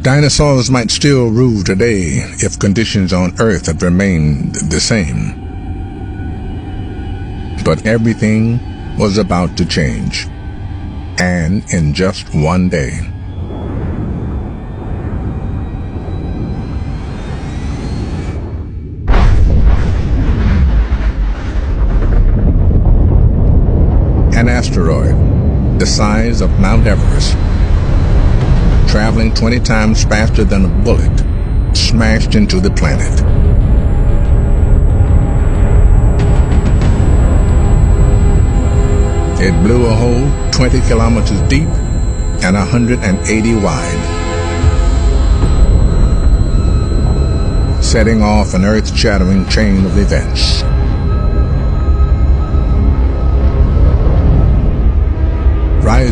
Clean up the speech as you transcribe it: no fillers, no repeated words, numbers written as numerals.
Dinosaurs might still rule today if conditions on Earth had remained the same. But everything was about to change, and in just one day. An asteroid, the size of Mount Everest, traveling 20 times faster than a bullet, smashed into the planet. It blew a hole 20 kilometers deep and 180 wide, setting off an earth-shattering chain of events. Rising